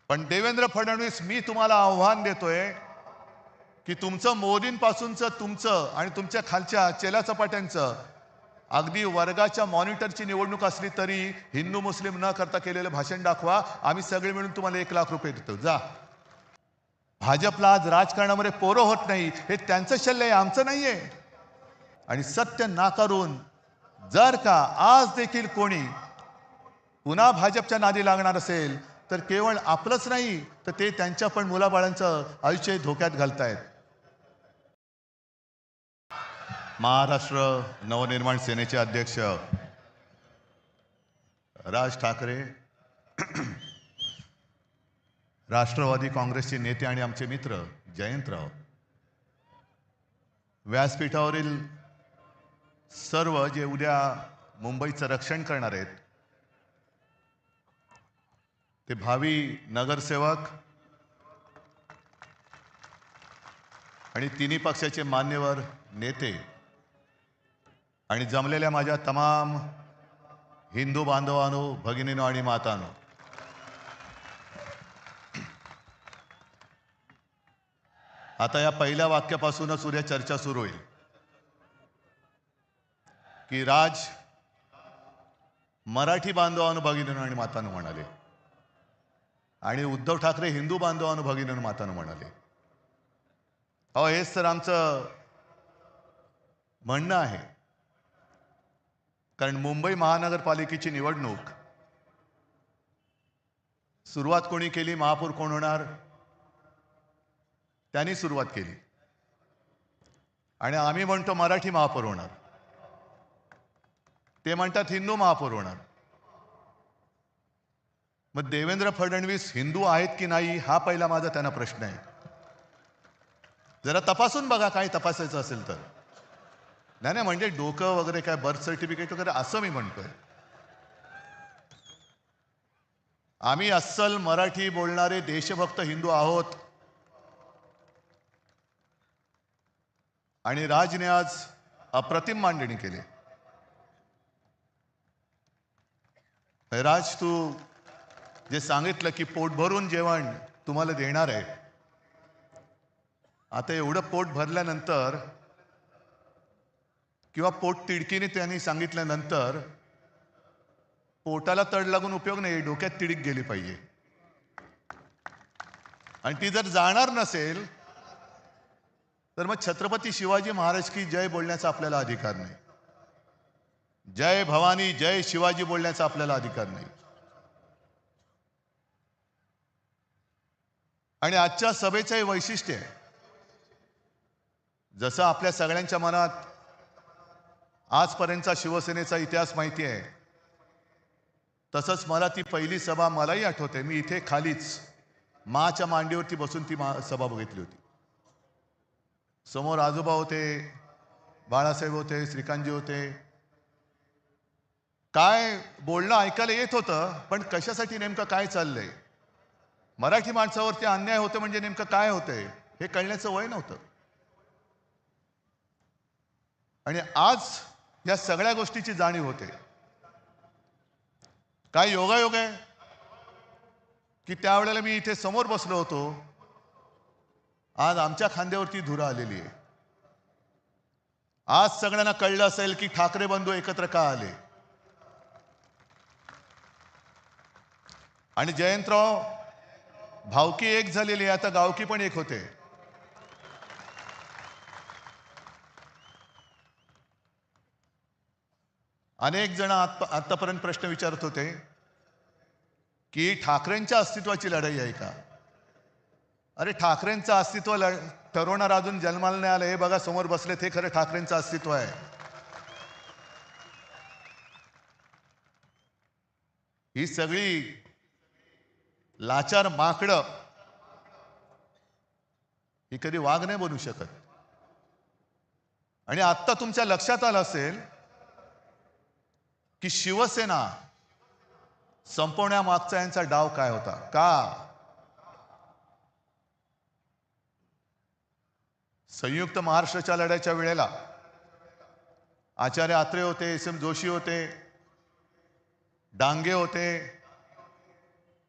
पण देवेंद्र फडणवीस, मी तुम्हाला आव्हान देतोय की तुमचं मोदींपासूनचं तुमचं आणि तुमच्या खालच्या चेलाचपाट्यांचं अगदी वर्गाच्या मॉनिटरची निवडणूक असली तरी हिंदू मुस्लिम न करता केलेलं भाषण दाखवा. आम्ही सगळे मिळून तुम्हाला 1,00,000 रुपये देतो. जा. भाजपला आज राजकारणामध्ये पोरं होत नाही, हे त्यांचं शल्य आहे, आमचं नाहीये. आणि सत्य नाकारून जर का आज देखील कोणी पुन्हा भाजपच्या नादी लागणार असेल तर केवळ आपलंच नाही तर ते त्यांच्या पण मुलाबाळांचं आयुष्य धोक्यात घालतायत. महाराष्ट्र नवनिर्माण सेनेचे अध्यक्ष राज ठाकरे, राष्ट्रवादी काँग्रेसचे नेते आणि आमचे मित्र जयंतराव, व्यासपीठावरील सर्व जे उद्या मुंबईचं रक्षण करणार आहेत ते भावी नगरसेवक आणि तिन्ही पक्षाचे मान्यवर नेते आणि जमलेल्या माझ्या तमाम हिंदू बांधवांनो, भगिनींनो आणि मातांनो, आता या पहिल्या वाक्यापासूनच उद्या चर्चा सुरू होईल की राज मराठी बांधवांनो, भगिनींनो आणि मातांनो म्हणाले आणि उद्धव ठाकरे हिंदू बांधवांनो, भगिनींनो, मातांनो म्हणाले. अहो, हेच तर आमचं म्हणणं आहे. कारण मुंबई महानगरपालिकेची निवडणूक सुरुवात कोणी केली, महापौर कोण होणार, त्यांनी सुरुवात केली आणि आम्ही म्हणतो मराठी महापौर होणार, ते म्हणतात हिंदू महापौर होणार. मग देवेंद्र फडणवीस हिंदू आहेत की नाही हा पहिला माझा त्यांना प्रश्न आहे. जरा तपासून बघा, काही तपासायचं असेल तर. नाही म्हणजे डोकं वगैरे काय बर्थ सर्टिफिकेट वगैरे असं मी म्हणतोय. आम्ही अस्सल मराठी बोलणारे देशभक्त हिंदू आहोत आणि राजने आज अप्रतिम मांडणी केली. राज, तू जे सांगितलं की पोट भरून जेवण तुम्हाला देणार आहे, आता एवढं पोट भरल्यानंतर किंवा पोट तिडकीने त्यांनी सांगितल्यानंतर पोटाला तड लागून उपयोग नाही, डोक्यात तिडीक गेली पाहिजे. आणि ती जर जाणार नसेल तर मग छत्रपती शिवाजी महाराज की जय बोलण्याचा आपल्याला अधिकार नाही, जय भवानी जय शिवाजी बोलण्याचा आपल्याला अधिकार नाही. आणि आजच्या सभेचं वैशिष्ट्य आहे, जसं आपल्या सगळ्यांच्या मनात आजपर्यंतचा शिवसेनेचा इतिहास माहिती आहे, तसंच मला ती पहिली सभा मलाही आठवते. मी इथे खालीच माच्या मांडीवरती बसून ती सभा बघितली होती. समोर आजोबा होते, बाळासाहेब होते, श्रीकांतजी होते. काय बोलणं ऐकायला येत होतं, पण कशासाठी नेमकं काय चाललंय, मराठी माणसावरती अन्याय होतं म्हणजे नेमकं काय होतंय हे कळण्याचं वय नव्हतं. आणि आज या सगळ्या गोष्टीची जाणीव होते. काय योगायोग आहे की त्यावेळेला मी इथे समोर बसलो होतो, आज आमच्या खांद्यावरती धुरा आलेली आहे. आज सगळ्यांना कळलं असेल की ठाकरे बंधू एकत्र का आले. आणि जयंतराव, भावकी एक झालेली आहे, आता गावकी पण एक होते. अनेक जण आतापर्यंत प्रश्न विचारत होते की ठाकरेंच्या अस्तित्वाची लढाई आहे का. अरे, ठाकरेंचं अस्तित्व ठरवणार अजून जन्माला नाही आलं. हे बघा समोर बसले, ते खरं ठाकरेंचं अस्तित्व आहे. ही सगळी लाचार माकडं ही कधी वाघ नाही बनू शकत. आणि आत्ता तुमच्या लक्षात आलं असेल की शिवसेना संपवण्यामागचा यांचा डाव काय होता. का संयुक्त महाराष्ट्राच्या लढ्याच्या वेळेला आचार्य आत्रे होते, एस एम जोशी होते, डांगे होते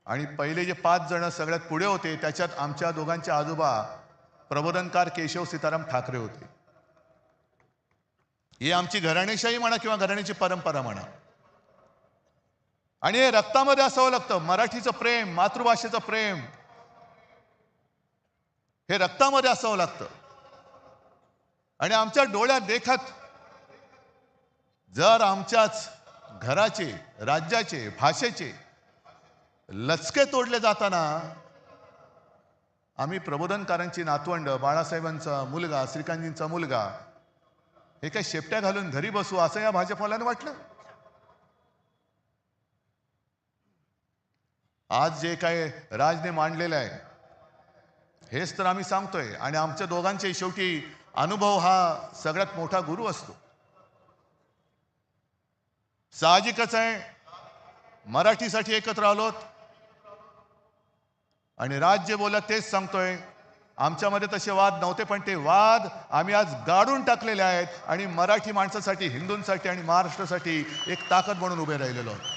आणि पहिले जे 5 जण सगळ्यात पुढे होते त्याच्यात आमच्या दोघांचे आजोबा प्रबोधनकार केशव सीताराम ठाकरे होते. ही आमची घराणेशाही म्हणा किंवा घराण्याची परंपरा म्हणा. आणि हे रक्तामध्ये असावं लागतं. मराठीचं प्रेम, मातृभाषेचं प्रेम हे रक्तामध्ये असावं लागतं. आणि आमच्या डोळ्यात देखत जर आमच्याच घराचे, राज्याचे, भाषेचे लचके तोडले जाताना आम्ही प्रबोधनकारांची नातवंड, बाळासाहेबांचा मुलगा, श्रीकांतजींचा मुलगा हे काय शेपट्या घालून घरी बसू असं या भाजपवाल्यानं वाटलं. आज जे काय राजने मांडलेलं आहे हेच तर आम्ही सांगतोय. आणि आमच्या दोघांचे शेवटी अनुभव हा सगळ्यात मोठा गुरु असतो. साहजिकच आहे मराठीसाठी एकत्र आलोत आणि राज जे बोलत तेच सांगतोय. आमच्यामध्ये तसे वाद नव्हते पण ते वाद आम्ही आज गाडून टाकलेले आहेत आणि मराठी माणसासाठी, हिंदूंसाठी आणि महाराष्ट्रासाठी एक ताकद म्हणून उभे राहिलेलो आहोत.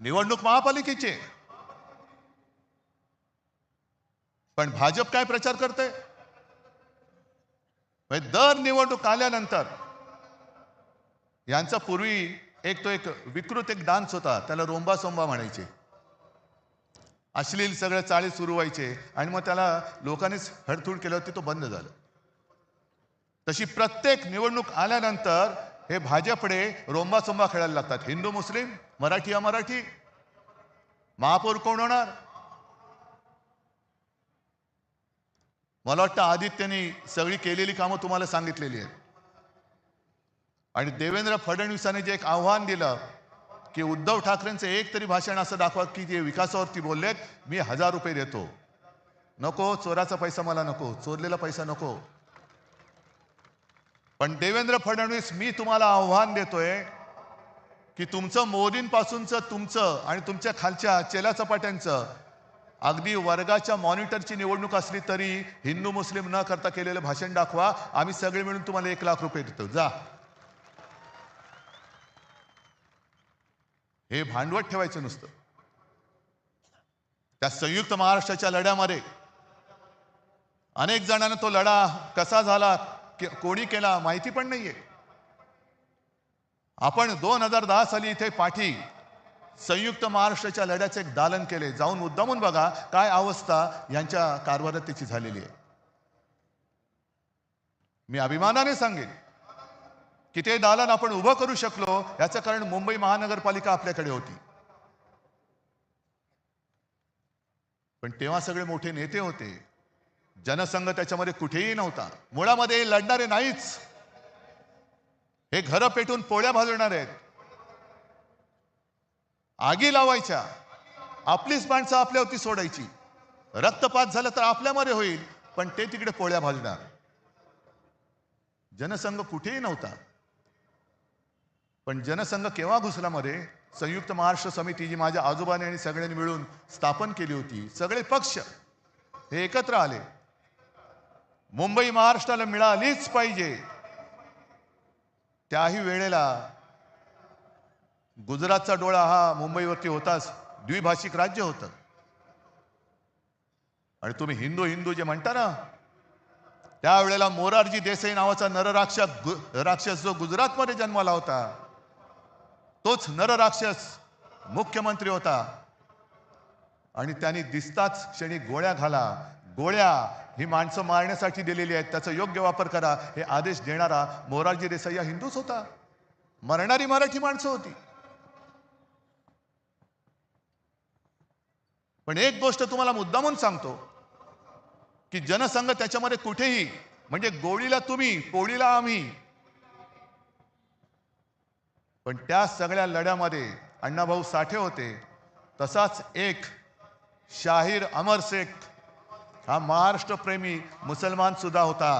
निवडणूक महापालिकेची, पण भाजप काय प्रचार करते? दर निवडणूक आल्यानंतर यांचा पूर्वी एक विकृत डान्स होता, त्याला रोंबा सोंबा म्हणायचे. अश्लील सगळ्या चाळी सुरू व्हायचे आणि मग त्याला लोकांनीच हडतूड केलं होती, तो बंद झालं. तशी प्रत्येक निवडणूक आल्यानंतर हे भाजपडे रोंबा सोंबा खेळायला लागतात. हिंदू मुस्लिम, मराठी अमराठी, महापौर कोण होणार. मला वाटतं आदित्यने सगळी केलेली कामं तुम्हाला सांगितलेली आहेत. आणि देवेंद्र फडणवीसांनी जे एक आव्हान दिलं की उद्धव ठाकरेंचं एक तरी भाषण असं दाखवा की जे विकासावरती बोललेत, मी 1000 रुपये देतो. नको, चोराचा पैसा मला नको, चोरलेला पैसा नको. पण देवेंद्र फडणवीस, मी तुम्हाला आव्हान देतोय की तुमचं मोदींपासूनचं तुमचं आणि तुमच्या खालच्या चेला चपाट्यांचं अगदी वर्गाच्या मॉनिटरची निवडणूक असली तरी हिंदू मुस्लिम न करता केलेलं भाषण दाखवा. आम्ही सगळे मिळून तुम्हाला 1 लाख रुपये देतो. जा. हे भांडवल ठेवायचं नुसतं. त्या संयुक्त महाराष्ट्राच्या लढ्यामध्ये अनेक जणांना तो लढा कसा झाला, कोणी केला माहिती पण नाहीये. आपण 2010 साली इथे पाठी संयुक्त महाराष्ट्राच्या लढ्याचे एक दालन केले. जाऊन मुद्दामून बघा काय अवस्था यांच्या कारभारात त्याची झालेली आहे. मी अभिमानाने सांगेन की ते दालन आपण उभं करू शकलो याचं कारण मुंबई महानगरपालिका आपल्याकडे होती. पण तेव्हा सगळे मोठे नेते होते, जनसंघ त्याच्यामध्ये कुठेही नव्हता. मुळामध्ये लढणारे नाहीच, हे घरं पेटून पोळ्या भाजवणार आहेत, आगी लावायच्या, आपलीच माणसं आपल्यावरती सोडायची. रक्तपात झाला तर आपल्यामध्ये होईल, पण ते तिकडे पोळ्या भाजणार. जनसंघ कुठेही नव्हता. पण जनसंघ केव्हा घुसला मध्ये? संयुक्त महाराष्ट्र समिती जी माझ्या आजोबाने आणि सगळ्यांनी मिळून स्थापन केली होती. सगळे पक्ष हे एकत्र आले. मुंबई महाराष्ट्राला मिळालीच पाहिजे. त्याही वेळेला गुजरातचा डोळा हा मुंबईवरती होताच. द्विभाषिक राज्य होतं. आणि तुम्ही हिंदू हिंदू जे म्हणता ना, त्यावेळेला मोरारजी देसाई नावाचा राक्षस जो गुजरातमध्ये जन्माला होता, तोच नरराक्षस मुख्यमंत्री होता. आणि त्यांनी दिसताच क्षणी गोळ्या घाला. गोळ्या ही माणसं मारण्यासाठी दिलेली आहेत, त्याचा योग्य वापर करा हे आदेश देणारा मोरारजी देसाई हा हिंदूच होता. मरणारी मराठी माणसं होती. पण एक गोष्ट तुम्हाला मुद्दामून सांगतो की जनसंघ त्याच्यामध्ये कुठेही, म्हणजे गोळीला तुम्ही, पोळीला आम्ही. पण त्या सगळ्या लढ्यामध्ये अण्णाभाऊ साठे होते. तसाच एक शाहीर अमर शेख हा महाराष्ट्रप्रेमी मुसलमान सुद्धा होता.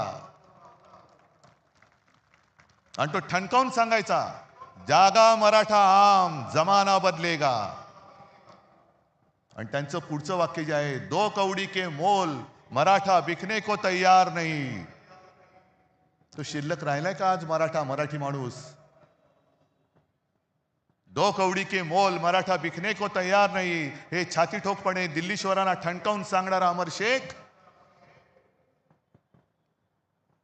आणि तो ठणकावून सांगायचा, जागा मराठा आम जमाना बदलेगा. आणि त्यांचं पुढचं वाक्य जे आहे, 2 कौडी के मोल मराठा बिकने को तैयार नहीं. तो शिल्लक राहिलाय का आज मराठी माणूस? दो कौडी के मोल मराठा बिकने को तयार नाही, हे छाती ठोकपणे दिल्लीश्वरांना ठणकावून सांगणारा अमर शेख.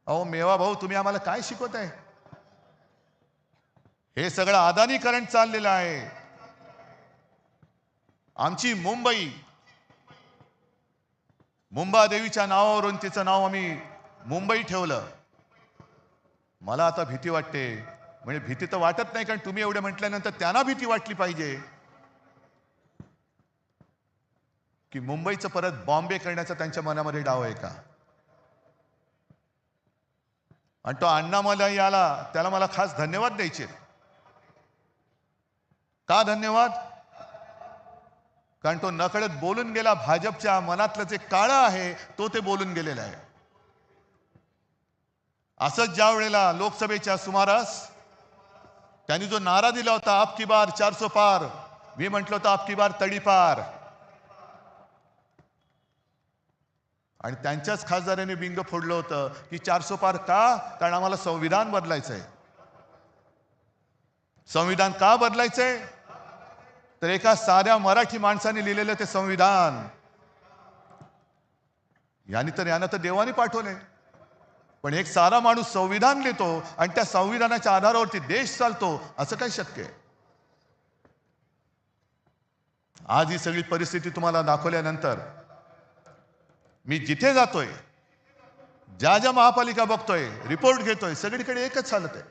अहो मेवा भाऊ, तुम्ही आम्हाला काय शिकवताय? हे सगळं अदानीकरण चाललेलं आहे. आमची मुंबादेवीच्या नावावरून तिचं नाव आम्ही मुंबई ठेवलं. मला आता भीती वाटते. म्हणजे भीती तर वाटत नाही, कारण तुम्ही एवढे म्हटल्यानंतर त्यांना भीती वाटली पाहिजे की मुंबईचं परत बॉम्बे करण्याचा त्यांच्या मनामध्ये डाव आहे का. आणि तो अण्णामला याला त्याला मला खास धन्यवाद द्यायचे. का धन्यवाद? कारण तो नकळत बोलून गेला. भाजपच्या मनातलं जे काळं आहे तो ते बोलून गेलेला आहे. असंच ज्या वेळेला लोकसभेच्या सुमारास त्यांनी जो नारा दिला होता, अब की बार 400 पार, मी म्हटलं होतं अब की बार तडीपार. आणि त्यांच्याच खासदारांनी बिंग फोडलं होतं की 400 पार का? कारण आम्हाला संविधान बदलायचंय. संविधान का बदलायचंय? तर एका साध्या मराठी माणसाने लिहिलेलं ते संविधान. यानं तर देवाने पाठवले. पण एक सारा माणूस संविधान लिहितो आणि त्या संविधानाच्या आधारावरती देश चालतो, असं काय शक्य आहे? आज ही सगळी परिस्थिती तुम्हाला दाखवल्यानंतर मी जिथे जातोय, ज्या ज्या महापालिका बघतोय, रिपोर्ट घेतोय, सगळीकडे एकच हालत आहे.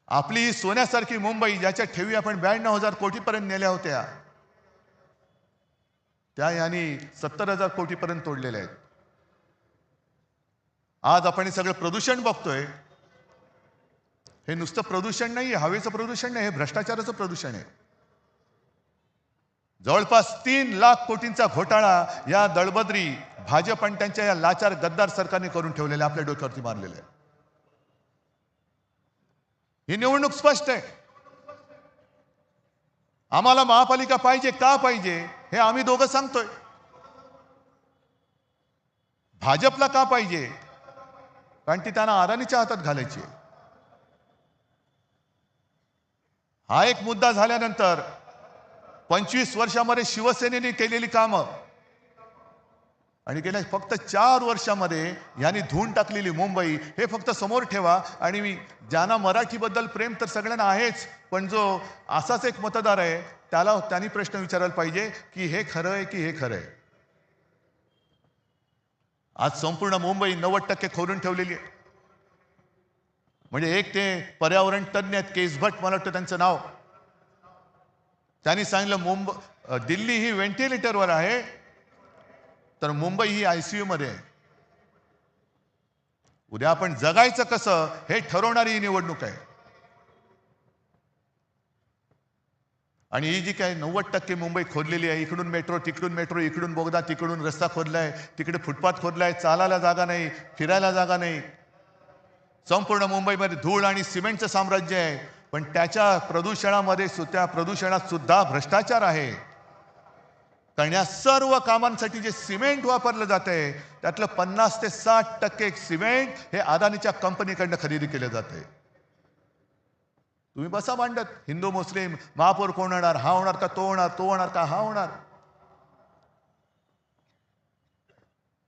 आपली ही सोन्यासारखी मुंबई, ज्याच्या ठेवी आपण 92,000 कोटीपर्यंत नेल्या होत्या, त्या यांनी 70,000 कोटीपर्यंत तोडलेल्या आहेत. आज आपण हे सगळं प्रदूषण बघतोय. हे नुसतं प्रदूषण नाही, हवेचं प्रदूषण नाही, हे भ्रष्टाचाराचं प्रदूषण आहे. जवळपास 3 लाख कोटींचा घोटाळा या दळबद्री भाजप आणि त्यांच्या या लाचार गद्दार सरकारने करून ठेवलेले, आपल्या डोक्यावरती मारलेले. ही निवडणूक स्पष्ट आहे. आम्हाला महापालिका पाहिजे. का पाहिजे हे आम्ही दोघं सांगतोय. भाजपला का पाहिजे? कारण ती त्यांना अदानीच्या हातात घालायची. हा एक मुद्दा झाल्यानंतर 25 वर्षामध्ये शिवसेनेने केलेली कामं आणि गेल्या फक्त 4 वर्षामध्ये यांनी धुवून टाकलेली मुंबई, हे फक्त समोर ठेवा. आणि ज्यांना मराठीबद्दल प्रेम तर सगळ्यांना आहेच, पण जो असाच एक मतदार आहे त्यांनी प्रश्न विचारायला पाहिजे की हे खरं आहे की हे खरं आहे. आज संपूर्ण मुंबई 90% खोदून ठेवलेली आहे. म्हणजे एक ते पर्यावरण तज्ञ आहेत, केस भट मला वाटतं त्यांचं नाव, त्यांनी सांगितलं दिल्ली ही व्हेंटिलेटरवर आहे, तर मुंबई ही ICU मध्ये आहे. उद्या आपण जगायचं कसं हे ठरवणारी ही निवडणूक आहे. आणि ही जी काय 90% मुंबई खोदलेली आहे, इकडून मेट्रो, तिकडून मेट्रो, इकडून बोगदा, तिकडून रस्ता खोदलाय, तिकडे फुटपाथ खोदलाय, चालायला जागा नाही, फिरायला जागा नाही. संपूर्ण मुंबईमध्ये धूळ आणि सिमेंटचं साम्राज्य आहे. पण त्याच्या प्रदूषणात सुद्धा भ्रष्टाचार आहे. कारण या सर्व कामांसाठी जे सिमेंट वापरलं जातंय त्यातलं 50 ते 60% सिमेंट हे अदानीच्या कंपनीकडनं खरेदी केलं जातंय. तुम्ही बसा मांडत, हिंदू मुस्लिम महापौर कोण होणार, हा होणार का तो होणार, तो होणार का हा होणार.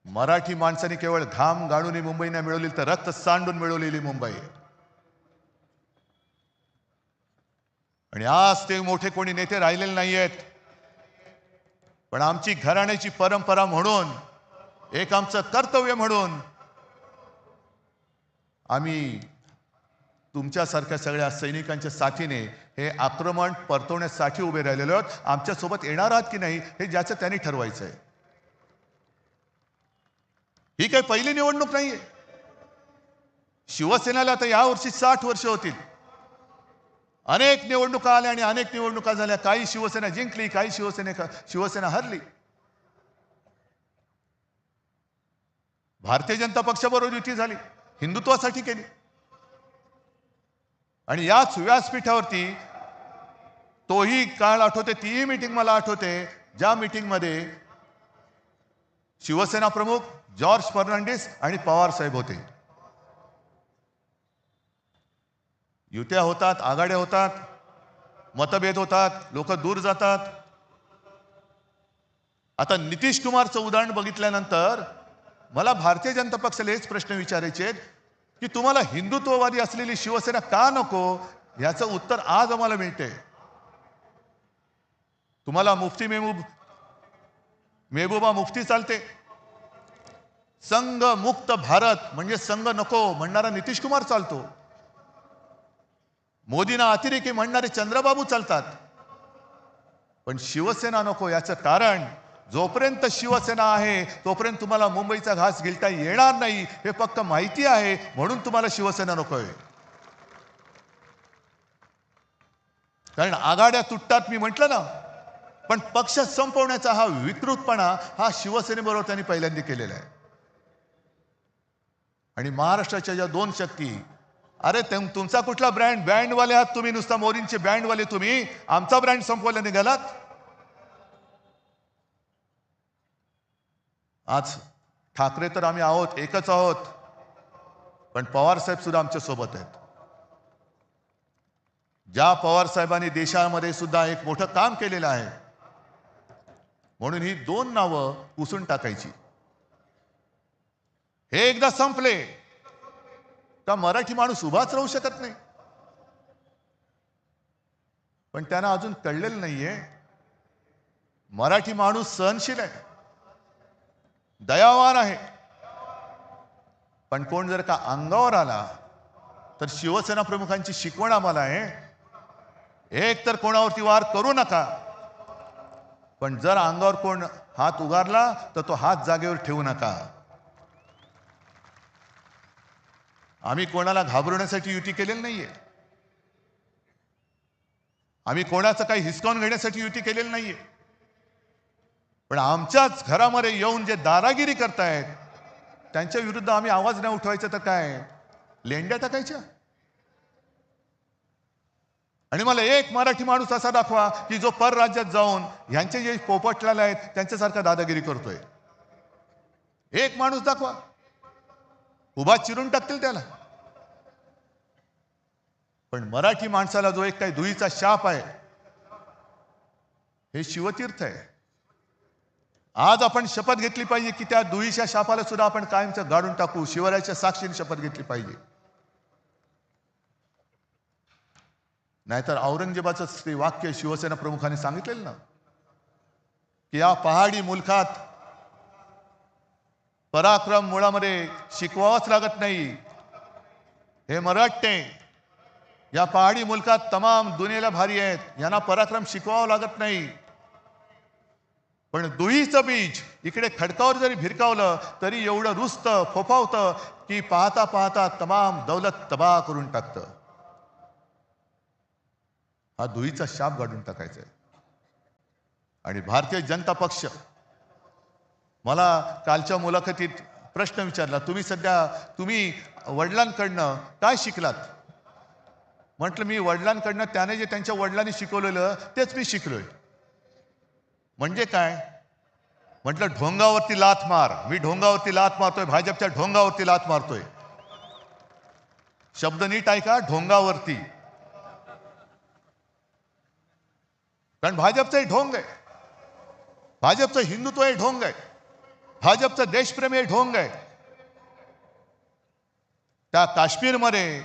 मराठी माणसाने केवळ घाम गाळून ही मुंबई नाही मिळवली, तर रक्त सांडून मिळवलेली मुंबई. आणि आज ते मोठे कोणी नेते राहिलेले नाहीयेत. पण आमची घराण्याची परंपरा म्हणून, एक आमचं कर्तव्य म्हणून आम्ही तुमच्यासारख्या सगळ्या सैनिकांच्या साथीने हे आक्रमण परतवण्यासाठी उभे राहिलेलो आहोत. आमच्यासोबत येणार आहात की नाही हे ज्याचं त्यांनी ठरवायचं आहे. ही काही पहिली निवडणूक नाहीये. शिवसेनेला आता यावर्षी 60 वर्ष होतील. अनेक निवडणुका आल्या आणि अनेक निवडणुका झाल्या. काही शिवसेना जिंकली, काही शिवसेना हरली. भारतीय जनता पक्षाबरोबर युती झाली, हिंदुत्वासाठी केली. आणि याच व्यासपीठावरती तोही काळ आठवते, तीही मीटिंग मला आठवते, ज्या मीटिंगमध्ये शिवसेना प्रमुख जॉर्ज फर्नांडिस आणि पवार साहेब होते. युत्या होतात, आघाड्या होतात, मतभेद होतात, लोक दूर जातात. आता नितीश कुमारचं उदाहरण बघितल्यानंतर मला भारतीय जनता पक्षाला हेच प्रश्न विचारायचे आहेत की तुम्हाला हिंदुत्ववादी असलेली शिवसेना का नको, याचं उत्तर आज आम्हाला मिळते. तुम्हाला मुफ्ती मेहबूबा मुफ्ती चालते. संघ मुक्त भारत म्हणजे संघ नको म्हणणारा नितीश कुमार चालतो. मोदींना अतिरेकी म्हणणारे चंद्रबाबू चालतात. पण शिवसेना नको. याचं कारण जोपर्यंत शिवसेना आहे तोपर्यंत तुम्हाला मुंबईचा घास गिळता येणार नाही हे फक्त माहिती आहे, म्हणून तुम्हाला शिवसेना नकोय. कारण आघाड्या तुटतात मी म्हटलं ना, पण पक्ष संपवण्याचा हा विकृतपणा हा शिवसेनेबरोबर त्यांनी पहिल्यांदा केलेला आहे. आणि महाराष्ट्राच्या ज्या दोन शक्ती, अरे तुमचा कुठला बँडवाले आहात तुम्ही, नुसता मोदींचे बँडवाले तुम्ही, आमचा ब्रँड संपवला निघालात. आज ठाकरे तर आम्ही आहोत, एकच आहोत, पण पवार साहेब सुद्धा आमच्या सोबत आहेत. ज्या पवार साहेबांनी देशामध्ये सुद्धा एक मोठं काम केलेलं आहे, म्हणून ही दोन नावं पुसून टाकायची. हे एकदा संपले का मराठी माणूस उभाच राहू शकत नाही. पण त्यांना अजून कळलेलं नाहीये, मराठी माणूस सहनशील आहे, दयावान आहे. पण कोण जर का अंगावर आला तर शिवसेना प्रमुखांची शिकवण आम्हाला आहे, एक तर कोणावरती वार करू नका, पण जर अंगावर कोण हात उगारला तर तो हात जागेवर ठेवू नका. आम्ही कोणाला घाबरवण्यासाठी युती केलेली नाहीये. आम्ही कोणाचं काही हिसकावून घेण्यासाठी युती केलेली नाहीये. पण आमच्याच घरामध्ये येऊन जे दादागिरी करतायत त्यांच्या विरुद्ध आम्ही आवाज नाही उठवायचा तर काय लेंड्या टाकायच्या. आणि मला एक मराठी माणूस असा दाखवा की जो परराज्यात जाऊन ह्यांचे जे पोपटलाल आहेत त्यांच्यासारखा दादागिरी करतोय. एक माणूस दाखवा, उभा चिरून टाकतील त्याला. पण मराठी माणसाला जो एक काही दुईचा शाप आहे, हे शिवतीर्थ आहे. आज आपण शपथ घेतली पाहिजे की त्या दुईच्या शापाला सुद्धा आपण कायमचं गाडून टाकू. शिवरायाच्या साक्षीने शपथ घेतली पाहिजे. नाहीतर औरंगजेबाचं ते वाक्य शिवसेना प्रमुखांनी सांगितलेलं ना की या पहाडी मुलखात पराक्रम मुळामध्ये शिकवावंच लागत नाही. हे मराठे या पहाडी मुलखात तमाम दुनियेला भारी आहेत, यांना पराक्रम शिकवावं लागत नाही. पण दुहीचं बीज इकडे खडकावर जरी भिरकावलं तरी एवढं रुजतं फोफावतं की पाहता पाहता तमाम दौलत तबाह करून टाकतं. हा दुहीचा शाप गाडून टाकायचा आहे. आणि भारतीय जनता पक्ष, मला कालच्या मुलाखतीत प्रश्न विचारला, तुम्ही वडिलांकडनं काय शिकलात? म्हटलं मी वडिलांकडनं त्याने जे त्यांच्या वडिलांनी शिकवलेलं तेच मी शिकलोय. म्हणजे काय? म्हटलं ढोंगावरती लाथ मार. मी ढोंगावरती लाथ मारतोय, भाजपच्या ढोंगावरती लाथ मारतोय. शब्द नीट ऐका, ढोंगावरती. कारण भाजपचं हे ढोंग आहे, भाजपचं हिंदुत्व हे ढोंग आहे, भाजपचं देशप्रेम हे ढोंग आहे. त्या काश्मीरमध्ये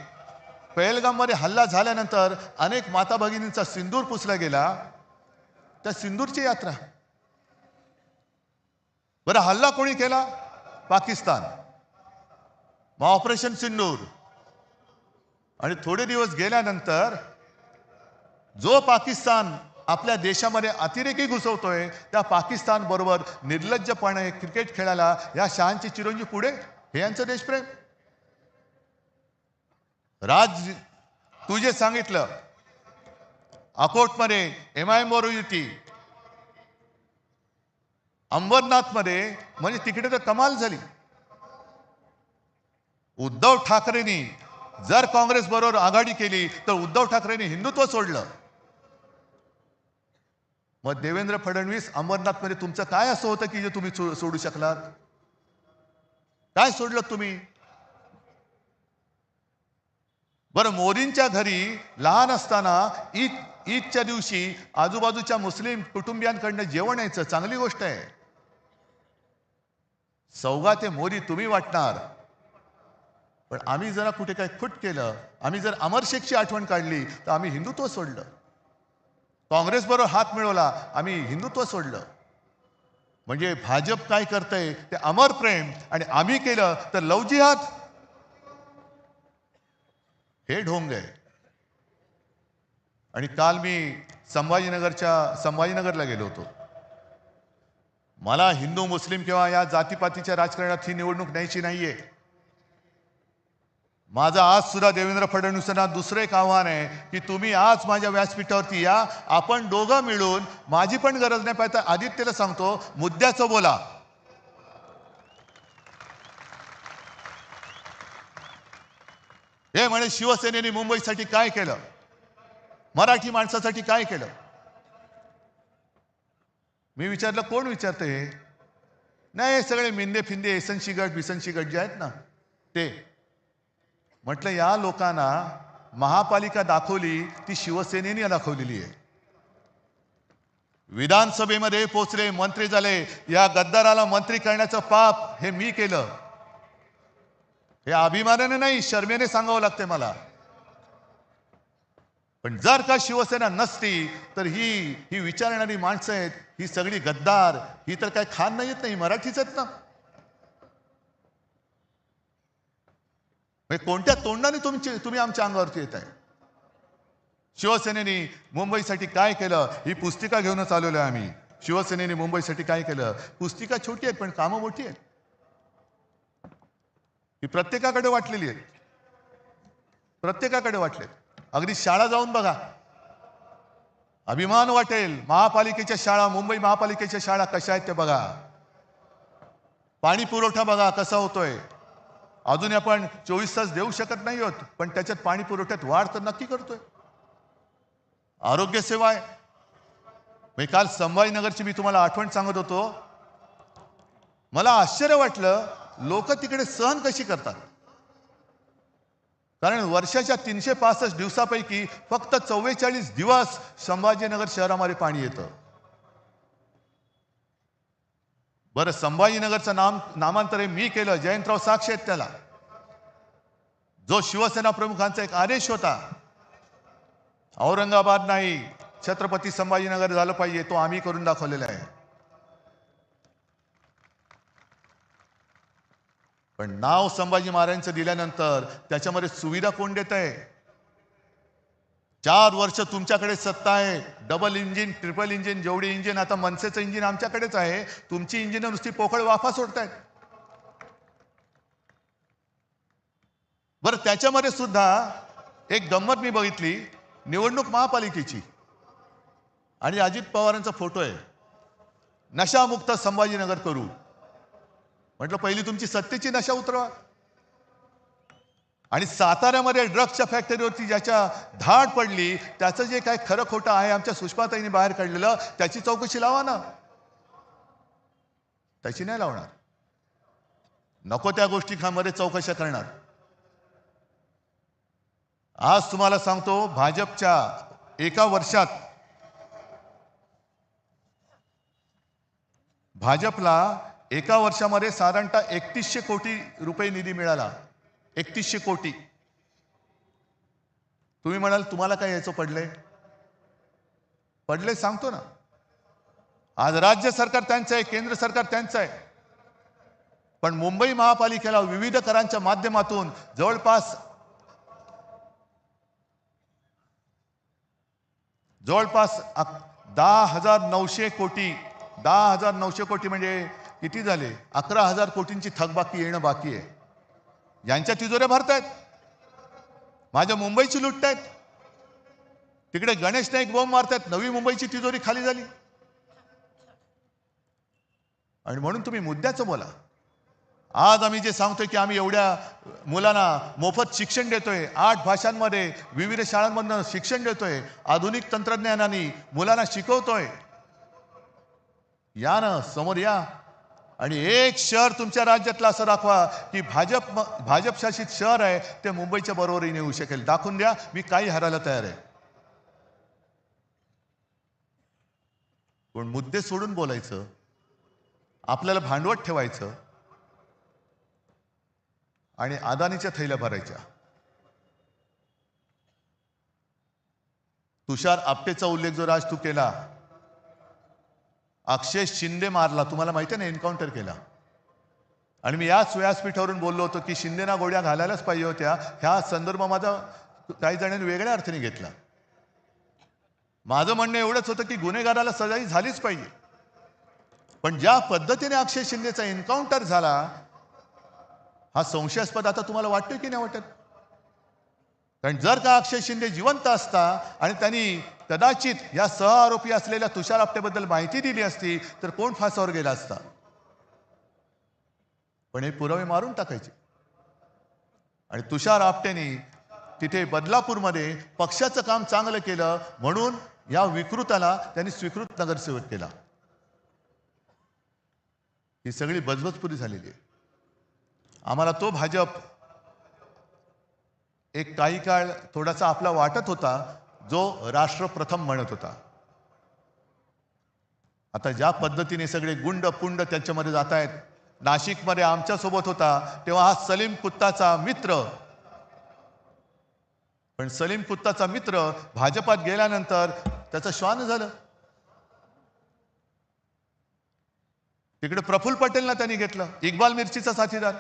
पहलगाममध्ये हल्ला झाल्यानंतर अनेक माता भगिनींचा सिंदूर पुसला गेला. त्या सिंदूरची यात्रा. बरं हल्ला कोणी केला? पाकिस्तान. मग ऑपरेशन सिंदूर. आणि थोडे दिवस गेल्यानंतर जो पाकिस्तान आपल्या देशामध्ये अतिरेकी घुसवतोय त्या पाकिस्तान बरोबर निर्लज्जपणे क्रिकेट खेळायला या शहांचे चिरंजीव पुढे. हे यांचं देशप्रेम. राज तू जे सांगितलं अकोटमध्ये MIM बरोबर युती, अंबरनाथमध्ये, म्हणजे तिकडे तर कमाल झाली. उद्धव ठाकरेंनी जर काँग्रेस बरोबर आघाडी केली तर उद्धव ठाकरेंनी हिंदुत्व सोडलं. मग देवेंद्र फडणवीस अंबरनाथमध्ये तुमचं काय असं होतं की जे तुम्ही सोडू शकलात? काय सोडलं तुम्ही? बरं मोदींच्या घरी लहान असताना ईदच्या दिवशी आजूबाजूच्या मुस्लिम कुटुंबियांकडनं जेवण यायचं, चांगली गोष्ट आहे. सौगात मोदी तुम्ही वाटणार, पण आम्ही जरा कुठे काय खुट केलं, आम्ही जर अमर शेखची आठवण काढली तर आम्ही हिंदुत्व सोडलं. काँग्रेस बरोबर हात मिळवला, आम्ही हिंदुत्व सोडलं. म्हणजे भाजप काय करतंय ते अमर प्रेम, आणि आम्ही केलं तर लव जिहाद. हे ढोंग आहे. आणि काल मी संभाजीनगरला गेलो होतो. मला हिंदू मुस्लिम किंवा या जातीपातीच्या राजकारणात ही निवडणूक न्यायची नाहीये. माझं आज सुद्धा देवेंद्र फडणवीसांना दुसरं एक आव्हान आहे की तुम्ही आज माझ्या व्यासपीठावरती या, आपण दोघं मिळून, माझी पण गरज नाही पाहिजे, आदित्यला सांगतो मुद्द्याचं बोला. हे म्हणे शिवसेनेने मुंबईसाठी काय केलं, मराठी माणसासाठी काय केलं. मी विचारलं कोण विचारतं हे? नाही, सगळे मिंदे फिंदे एसनशी गट जे आहेत ना ते. म्हटलं या लोकांना महापालिका दाखवली ती शिवसेनेने दाखवलेली आहे. विधानसभेमध्ये पोचले, मंत्री झाले, या गद्दाराला मंत्री करण्याचं पाप हे मी केलं. हे अभिमानाने नाही, शर्मेने सांगावं लागते मला. पण जर का शिवसेना नसती तर ही विचारणारी माणसं आहेत, ही सगळी गद्दार, ही तर काय खान नाही येत, नाही मराठीच आहेत ना. कोणत्या तोंडाने तुम्ही आमच्या अंगावरती येत आहे? शिवसेनेने मुंबईसाठी काय केलं ही पुस्तिका घेऊनच आलेलो आहे आम्ही. शिवसेनेने मुंबईसाठी काय केलं, पुस्तिका छोटी आहे पण कामं मोठी आहेत. ही प्रत्येकाकडे वाटलेली आहे, प्रत्येकाकडे वाटले. अगदी शाळा जाऊन बघा, अभिमान वाटेल. महापालिकेच्या शाळा, मुंबई महापालिकेच्या शाळा कशा आहेत ते बघा. पाणी पुरवठा बघा कसा होतोय. अजून आपण 24 तास देऊ शकत नाही आहोत, पण त्याच्यात पाणी पुरवठ्यात वाढ तर नक्की करतोय. आरोग्य सेवा आहे. काल संभाजीनगरची मी तुम्हाला आठवण सांगत होतो. मला आश्चर्य वाटलं लोक तिकडे सहन कशी करतात. कारण वर्षाच्या 365 दिवसापैकी फक्त 44 दिवस संभाजीनगर शहरामध्ये पाणी येतं. बरं, संभाजीनगरचं नामांतर मी केलं, जयंतराव साक्षी आहेत त्याला. जो शिवसेना प्रमुखांचा एक आदेश होता, औरंगाबाद नाही छत्रपती संभाजीनगर झालं पाहिजे, तो आम्ही करून दाखवलेला आहे. पण नाव संभाजी महाराजांचं दिल्यानंतर त्याच्यामध्ये सुविधा कोण देत आहे? 4 वर्ष तुमच्याकडे सत्ता आहे. डबल इंजिन, ट्रिपल इंजिन, जेवढी इंजिन, आता मनसेचं इंजिन आमच्याकडेच आहे. तुमची इंजिन नुसती पोकळ वाफा सोडतायत. बरं, त्याच्यामध्ये सुद्धा एक गंमत मी बघितली. निवडणूक महापालिकेची आणि अजित पवारांचा फोटो आहे. नशामुक्त संभाजीनगर करू. म्हटलं पहिली तुमची सत्तेची नशा उतरवा. आणि साताऱ्यामध्ये ड्रग्सच्या फॅक्टरीवरती ज्याच्या धाड पडली, त्याचं जे काय खरं खोटं आहे आमच्या सुषमाताईंनी बाहेर काढलेलं, त्याची चौकशी लावा ना. त्याची नाही लावणार. नको त्या गोष्टींमध्ये चौकशा करणार. आज तुम्हाला सांगतो, भाजपच्या एका वर्षात भाजपला एका वर्षामध्ये साधारणतः 3100 कोटी रुपये निधी मिळाला. 3100 कोटी. तुम्ही म्हणाल तुम्हाला काय याचं पडले सांगतो ना. आज राज्य सरकार त्यांचं आहे, केंद्र सरकार त्यांचं आहे. पण मुंबई महापालिकेला विविध करांच्या माध्यमातून जवळपास 10,900 कोटी. 10,900 कोटी म्हणजे किती झाले? 11,000 कोटींची थकबाकी येणं बाकी आहे. यांच्या तिजोऱ्या भरतायत, माझ्या मुंबईची लुटतायत. तिकडे गणेश नाईक बॉम्ब मारतायत, नवी मुंबईची तिजोरी खाली झाली. आणि म्हणून तुम्ही मुद्द्याचं बोला. आज आम्ही जे सांगतोय की आम्ही एवढ्या मुलांना मोफत शिक्षण देतोय, 8 भाषांमध्ये विविध शाळांमधून शिक्षण देतोय, आधुनिक तंत्रज्ञानाने मुलांना शिकवतोय. या ना, समोर या. आणि एक शहर तुमच्या राज्यातलं असं दाखवा की भाजप शासित शहर आहे ते मुंबईच्या बरोबरीने येऊ शकेल. दाखवून द्या, मी काही हरायला तयार आहे. पण मुद्दे सोडून बोलायचं, आपल्याला भांडवत ठेवायचं आणि अदानीच्या थैल्या भरायच्या. तुषार आपटेचा उल्लेख जो राज तू केला, अक्षय शिंदे मारला, तुम्हाला माहिती आहे ना, एन्काउंटर केला. आणि मी याच व्यासपीठावरून बोललो होतो की शिंदेना गोळ्या घालायलाच पाहिजे होत्या. ह्या संदर्भ माझा काही जणांनी वेगळ्या अर्थाने घेतला. माझं म्हणणं एवढंच होतं की गुन्हेगाराला सजाही झालीच पाहिजे. पण ज्या पद्धतीने अक्षय शिंदेचा एन्काउंटर झाला, हा संशयास्पद आता तुम्हाला वाटतोय की नाही वाटत? कारण जर का अक्षय शिंदे जिवंत असता आणि त्यांनी कदाचित या सहआरोपी असलेल्या तुषार आपटेबद्दल माहिती दिली असती तर कोण फासावर गेला असता? पण हे पुरावे मारून टाकायचे. आणि तुषार आपटेने तिथे बदलापूरमध्ये पक्षाचं काम चांगलं केलं म्हणून या विकृताला त्यांनी स्वीकृत नगरसेवक केला. ही सगळी बजबजपुरी झालेली आहे. आम्हाला तो भाजप एक काही काळ थोडासा आपला वाटत होता, जो राष्ट्र प्रथम म्हणत होता. आता ज्या पद्धतीने सगळे गुंड पुंड त्याच्यामध्ये जात आहेत. नाशिकमध्ये आमच्या सोबत होता तेव्हा हा सलीम कुत्ताचा मित्र, पण सलीम कुत्ताचा मित्र भाजपात गेल्यानंतर त्याचं श्वान झालं. तिकडे प्रफुल्ल पटेलला त्यांनी घेतलं, इक्बाल मिर्चीचा साथीदार.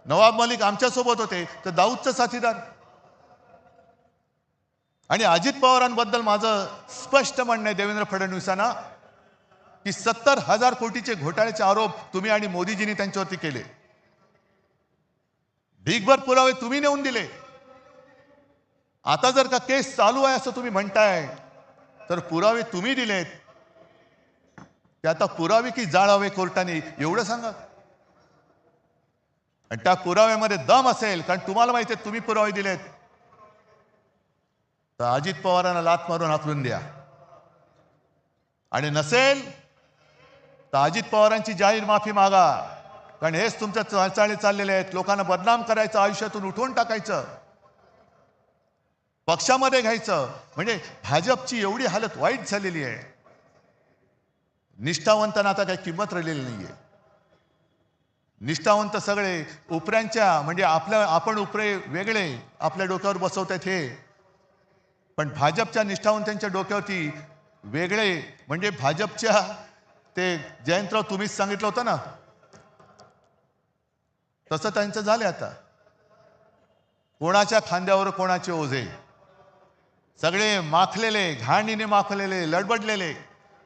नवाब मलिक आमच्या सोबत होते तर दाऊदचा साथीदार. आणि अजित पवारांबद्दल माझं स्पष्ट म्हणणं आहे देवेंद्र फडणवीसांना की 70,000 कोटीचे घोटाळ्याचे आरोप तुम्ही आणि मोदीजींनी त्यांच्यावरती केले. ढीगभर पुरावे तुम्ही नेऊन दिले. आता जर का केस चालू आहे असं तुम्ही म्हणताय तर पुरावे तुम्ही दिलेत, ते आता पुरावे की जाळावे कोर्टाने एवढं सांगा. आणि त्या पुराव्यामध्ये दम असेल, कारण तुम्हाला माहिती आहे तुम्ही पुरावे दिलेत, तर अजित पवारांना लाथ मारून हाकलून द्या. आणि नसेल तर अजित पवारांची जाहीर माफी मागा. कारण हेच तुमच्या चालचाली चाललेले आहेत. लोकांना बदनाम करायचं, आयुष्यातून उठवून टाकायचं, पक्षामध्ये घ्यायचं. म्हणजे भाजपची एवढी हालत वाईट झालेली आहे. निष्ठावंतांना आता काही किंमत राहिलेली नाहीये. निष्ठावंत सगळे उपऱ्यांच्या, म्हणजे आपण उपरे वेगळे आपल्या डोक्यावर बसवतात हे, पण भाजपच्या निष्ठावंतांच्या डोक्यावरती वेगळे. म्हणजे भाजपच्या ते जयंतराव तुम्हीच सांगितलं होतं ना, तसं त्यांचं झालं. आता कोणाच्या खांद्यावर कोणाचे ओझे, सगळे माखलेले, घाणीने माखलेले, लडबडलेले.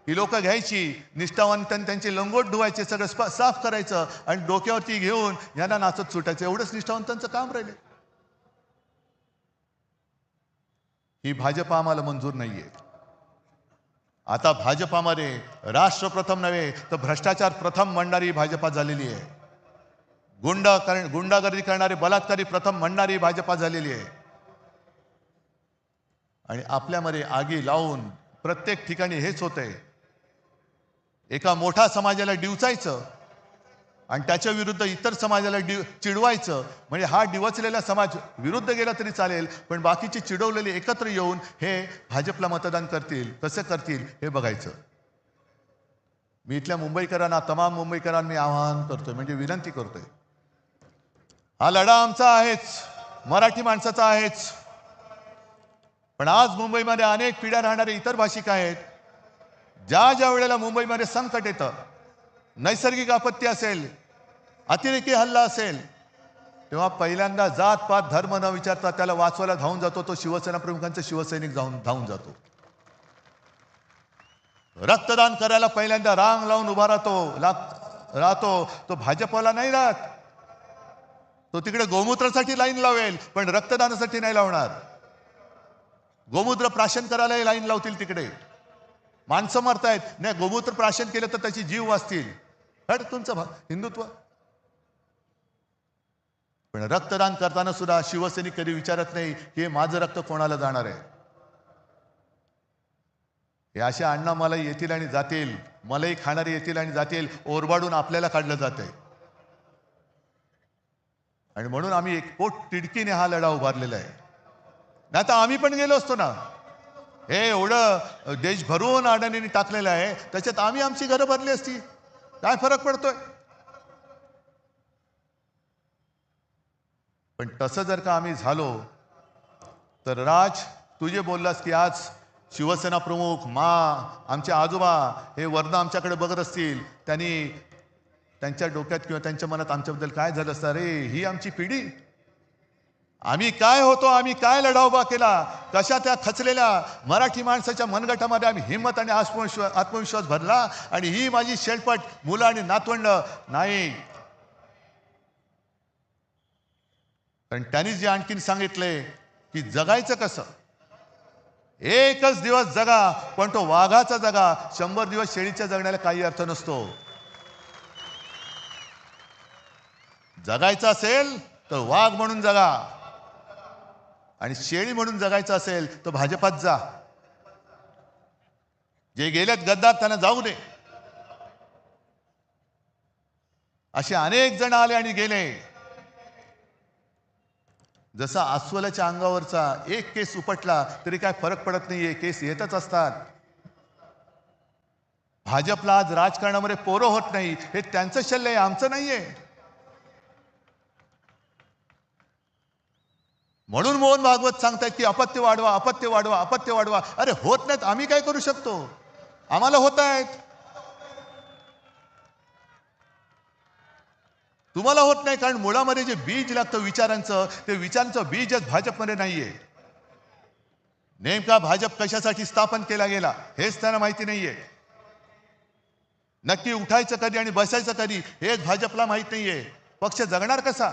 ही लोक घ्यायची, निष्ठावंतांनी त्यांचे लंगोट धुवायचे, सगळं साफ करायचं आणि डोक्यावरती घेऊन यांना नाचत सुटायचं. एवढंच निष्ठावंतांचं काम राहिले. ही भाजप आम्हाला मंजूर नाहीये. आता भाजपामध्ये राष्ट्र प्रथम नव्हे तर भ्रष्टाचार प्रथम म्हणणारी भाजपा झालेली आहे. गुंडागर्दी करणारे, बलात्कारी प्रथम म्हणणारी भाजपा झालेली आहे. आणि आपल्यामध्ये आगी लावून प्रत्येक ठिकाणी हेच होतंय. एका मोठ्या समाजाला डिवचायचं आणि त्याच्या विरुद्ध इतर समाजाला चिडवायचं. म्हणजे हा डिवचलेला समाज विरुद्ध गेला तरी चालेल, पण बाकीचे चिडवलेले एकत्र येऊन हे भाजपला मतदान करतील. कसं करतील हे बघायचं. मी इथल्या मुंबईकरांना, तमाम मुंबईकरांना मी आवाहन करतोय, म्हणजे विनंती करतोय, हा लढा आमचा आहेच, मराठी माणसाचा आहेच. पण आज मुंबईमध्ये अनेक पिढ्या राहणारे इतर भाषिक आहेत. ज्या वेळेला मुंबईमध्ये संकट येतं, नैसर्गिक आपत्ती असेल, अतिरेकी हल्ला असेल, तेव्हा पहिल्यांदा जात पात धर्म न विचारता त्याला वाचवायला धावून जातो तो शिवसेना प्रमुखांचा शिवसैनिक धावून जातो. रक्तदान करायला पहिल्यांदा रांग लावून उभा राहतो. तो भाजपवाला नाही राहत. तो तिकडे गोमूत्रासाठी लाईन लावेल, पण रक्तदानासाठी नाही लावणार. गोमूत्र प्राशन करायलाही लाईन लावतील तिकडे. माणसं मरतायत, नाही गोमूत्र प्राशन केलं तर त्याची जीव वाचतील. तुमचं हिंदुत्व. पण रक्तदान करताना सुद्धा शिवसैनिक कधी विचारत नाही की माझं रक्त कोणाला जाणार आहे. हे अशा अण्णा मला येतील आणि जातील, मलाही खाणारे येतील आणि जातील, ओरबाडून आपल्याला काढलं जात आहे. आणि म्हणून आम्ही एक पोट तिडकीने हा लढा उभारलेला आहे. नाही तर आम्ही पण गेलो असतो ना. हे एवढं देश भरून अडाणींनी टाकलेलं आहे, त्याच्यात आम्ही आमची घरं भरली असती, काय फरक पडतोय? पण तसं जर का आम्ही झालो तर राज, तू जे बोललास की आज शिवसेना प्रमुख आमचे आजोबा हे वरनं आमच्याकडे बघत असतील, त्यांच्या डोक्यात किंवा त्यांच्या मनात आमच्याबद्दल काय झालं असतं? अरे ही आमची पिढी, आम्ही काय होतो, आम्ही काय लढा उभा केला, कशा त्या खचलेल्या मराठी माणसाच्या मनगटामध्ये आम्ही हिंमत आणि आत्मविश्वास भरला, आणि ही माझी शेलपट मुलं आणि नातवंड नाही. पण त्यांनी जे आणखीन सांगितले की जगायचं कसं, एकच दिवस जगा पण तो वाघाचा जगा, 100 दिवस शेळीच्या जगण्याला काही अर्थ नसतो. जगायचं असेल तर वाघ म्हणून जगा, आणि शेळी म्हणून जगायचं असेल तर भाजपात जा. जे गेलेत गद्दार त्यांना जाऊ दे. असे अनेक जण आले आणि गेले. जसा अस्वलाच्या अंगावरचा एक केस उपटला तरी काय फरक पडत नाहीये, केस येतच असतात. भाजपला आज राजकारणामध्ये पोरं होत नाही, हे त्यांचं शल्य आहे, आमचं नाहीये. म्हणून मोहन भागवत सांगतायत की अपत्य वाढवा, अपत्य वाढवा, अपत्य वाढवा. अरे होत नाहीत, आम्ही काय करू शकतो? आम्हाला होत आहेत, तुम्हाला होत नाही. कारण मुळामध्ये जे बीज लागतं विचारांचं, ते विचारांचं बीजच भाजपमध्ये नाहीये. नेमका भाजप कशासाठी स्थापन केला गेला हेच त्यांना माहिती नाहीये. नक्की उठायचं कधी आणि बसायचं कधी हेच भाजपला माहित नाहीये. पक्ष जगणार कसा?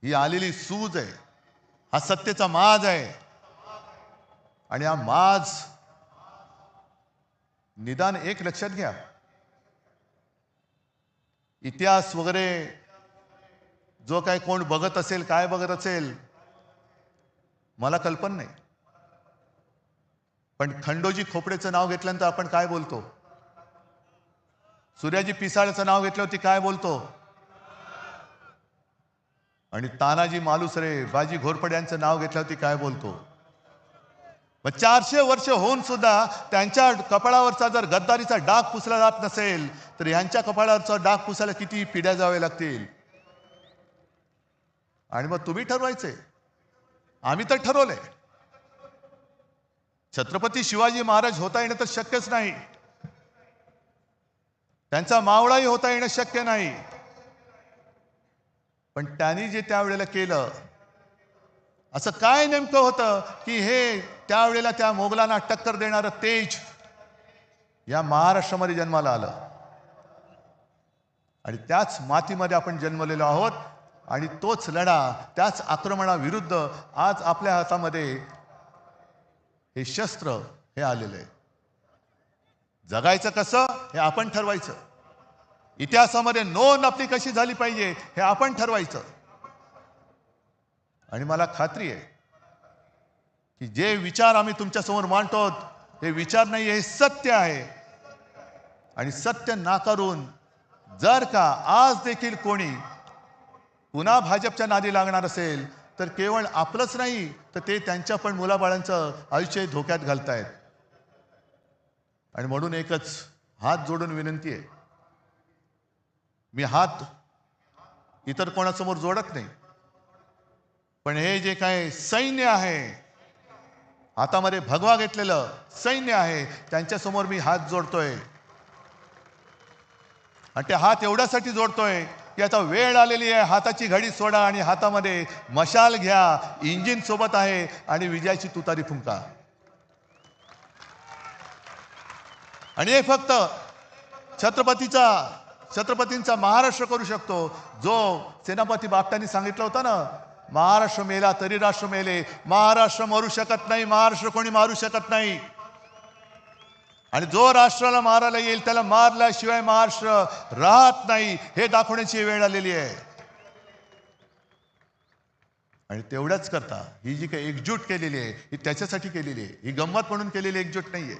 ही आलेली सूज आहे, हा सत्तेचा माज आहे. आणि हा माज निदान एक लक्षात घ्या, इतिहास वगैरे जो काय कोण बघत असेल, काय बघत असेल मला कल्पना नाही, पण खंडोजी खोपडेचं नाव घेतल्यानंतर आपण काय बोलतो? सूर्याजी पिसाळचं नाव घेतल्यावरती काय बोलतो? आणि तानाजी मालुसरे, बाजी घोरपडे यांचं नाव घेतल्यावरती काय बोलतो? मग 400 वर्ष होऊन सुद्धा त्यांच्या कपाळावरचा जर गद्दारीचा डाग पुसला जात नसेल तर यांच्या कपाळावरचा डाग पुसायला किती पिढ्या जावे लागतील? आणि मग तुम्ही ठरवायचे, आम्ही तर ठरवलंय. छत्रपती शिवाजी महाराज होता येणं तर शक्यच नाही, त्यांचा मावळाही होता येणं शक्य नाही. पण त्यांनी जे त्यावेळेला केलं, असं काय नेमकं होतं की हे त्यावेळेला त्या मोगलांना टक्कर देणारं तेज या महाराष्ट्रामध्ये जन्माला आलं? आणि त्याच मातीमध्ये आपण जन्मलेलो आहोत, आणि तोच लढा, त्याच आक्रमणाविरुद्ध आज आपल्या हातामध्ये हे शस्त्र हे आलेलं आहे. जगायचं कसं हे आपण ठरवायचं. इतिहासामध्ये नोंद आपली कशी झाली पाहिजे हे आपण ठरवायचं. आणि मला खात्री आहे की जे विचार आम्ही तुमच्यासमोर मांडतो हे विचार नाही, हे सत्य आहे. आणि सत्य नाकारून जर का आज देखील कोणी पुन्हा भाजपच्या नादी लागणार असेल तर केवळ आपलंच नाही तर ते त्यांच्या पण मुलाबाळांचं आयुष्य धोक्यात घालतायत. आणि म्हणून एकच हात जोडून विनंती आहे, मी हात इतर कोणासमोर जोडत नाही, पण हे जे काय सैन्य आहे, हातामध्ये भगवा घेतलेलं सैन्य आहे, त्यांच्यासमोर मी हात जोडतोय. आणि ते हात एवढ्यासाठी जोडतोय की आता वेळ आलेली आहे, हाताची घडी सोडा आणि हातामध्ये मशाल घ्या, इंजिन सोबत आहे, आणि विजयाची तुतारी फुंका. आणि हे फक्त छत्रपतींचा महाराष्ट्र करू शकतो. जो सेनापती बापटांनी सांगितलं होतं ना, महाराष्ट्र मेला तरी राष्ट्र मेले. महाराष्ट्र मरू शकत नाही, महाराष्ट्र कोणी मारू शकत नाही. आणि जो राष्ट्राला मारायला येईल त्याला मारल्याशिवाय महाराष्ट्र राहत नाही, हे दाखवण्याची वेळ आलेली आहे. आणि तेवढंच करता ही जी काही एकजूट केलेली आहे ही त्याच्यासाठी केलेली आहे, ही गंमत म्हणून केलेली एकजूट नाहीये.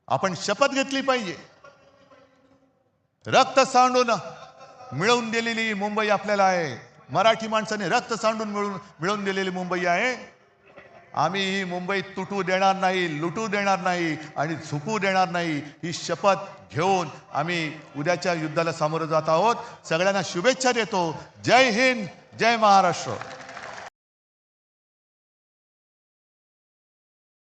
आपण शपथ घेतली पाहिजे. रक्त सांडून मिळवून दिलेली मुंबई आपल्याला आहे, मराठी माणसाने रक्त सांडून मिळवून दिलेली मुंबई आहे. आम्ही ही मुंबई तुटू देणार नाही, लुटू देणार नाही आणि झुकू देणार नाही, ही शपथ घेऊन आम्ही उद्याच्या युद्धाला सामोरं जात आहोत. सगळ्यांना शुभेच्छा देतो. जय हिंद, जय महाराष्ट्र.